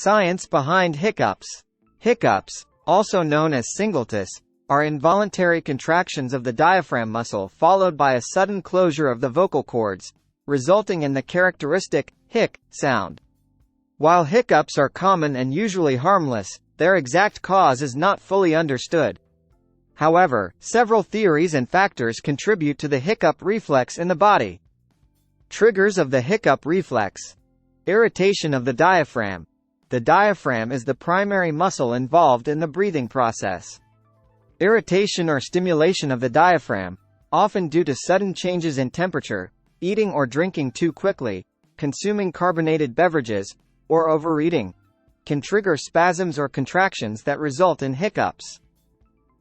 Science behind hiccups. Hiccups, also known as singultus, are involuntary contractions of the diaphragm muscle followed by a sudden closure of the vocal cords, resulting in the characteristic hic sound. While hiccups are common and usually harmless, their exact cause is not fully understood. However, several theories and factors contribute to the hiccup reflex in the body. Triggers of the hiccup reflex. Irritation of the diaphragm. The diaphragm is the primary muscle involved in the breathing process. Irritation or stimulation of the diaphragm, often due to sudden changes in temperature, eating or drinking too quickly, consuming carbonated beverages, or overeating, can trigger spasms or contractions that result in hiccups.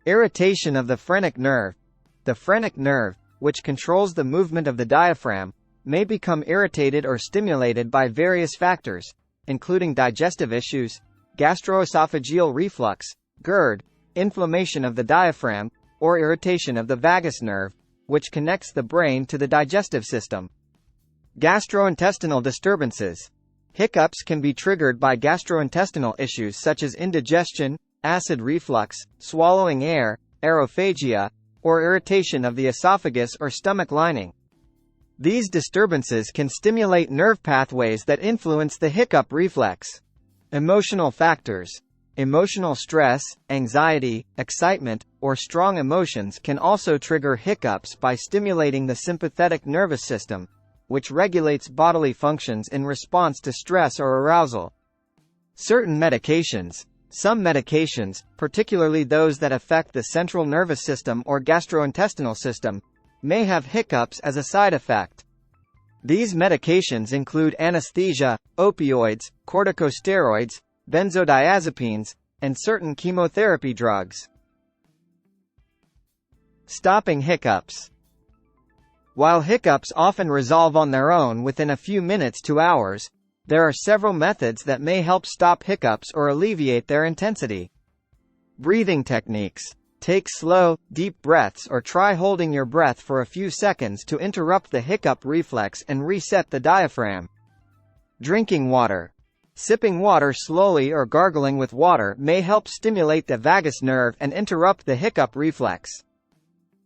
Irritation of the phrenic nerve. The phrenic nerve, which controls the movement of the diaphragm, may become irritated or stimulated by various factors, including digestive issues, gastroesophageal reflux, GERD, inflammation of the diaphragm, or irritation of the vagus nerve, which connects the brain to the digestive system. Gastrointestinal disturbances. Hiccups can be triggered by gastrointestinal issues such as indigestion, acid reflux, swallowing air, aerophagia, or irritation of the esophagus or stomach lining. These disturbances can stimulate nerve pathways that influence the hiccup reflex. Emotional factors. Emotional stress, anxiety, excitement, or strong emotions can also trigger hiccups by stimulating the sympathetic nervous system, which regulates bodily functions in response to stress or arousal. Certain medications. Some medications, particularly those that affect the central nervous system or gastrointestinal system, may have hiccups as a side effect. These medications include anesthesia, opioids, corticosteroids, benzodiazepines, and certain chemotherapy drugs. Stopping hiccups. While hiccups often resolve on their own within a few minutes to hours, there are several methods that may help stop hiccups or alleviate their intensity. Breathing techniques. Take slow, deep breaths or try holding your breath for a few seconds to interrupt the hiccup reflex and reset the diaphragm. Drinking water. Sipping water slowly or gargling with water may help stimulate the vagus nerve and interrupt the hiccup reflex.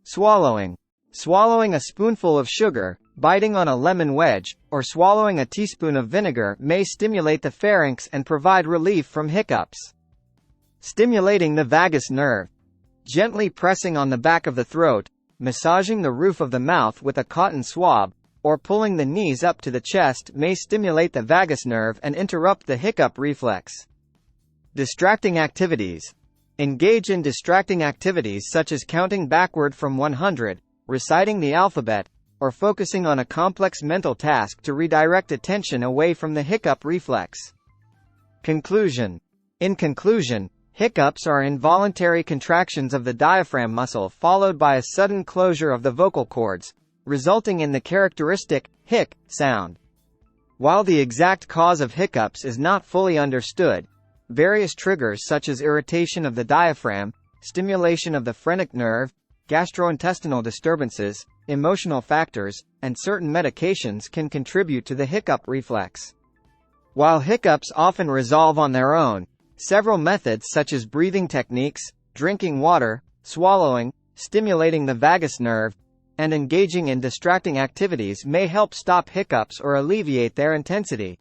Swallowing. Swallowing a spoonful of sugar, biting on a lemon wedge, or swallowing a teaspoon of vinegar may stimulate the pharynx and provide relief from hiccups. Stimulating the vagus nerve. Gently pressing on the back of the throat, massaging the roof of the mouth with a cotton swab, or pulling the knees up to the chest may stimulate the vagus nerve and interrupt the hiccup reflex. Distracting activities. Engage in distracting activities such as counting backward from 100, reciting the alphabet, or focusing on a complex mental task to redirect attention away from the hiccup reflex. Conclusion. In conclusion, hiccups are involuntary contractions of the diaphragm muscle followed by a sudden closure of the vocal cords, resulting in the characteristic hic sound. While the exact cause of hiccups is not fully understood, various triggers such as irritation of the diaphragm, stimulation of the phrenic nerve, gastrointestinal disturbances, emotional factors, and certain medications can contribute to the hiccup reflex. While hiccups often resolve on their own, several methods such as breathing techniques, drinking water, swallowing, stimulating the vagus nerve, and engaging in distracting activities may help stop hiccups or alleviate their intensity.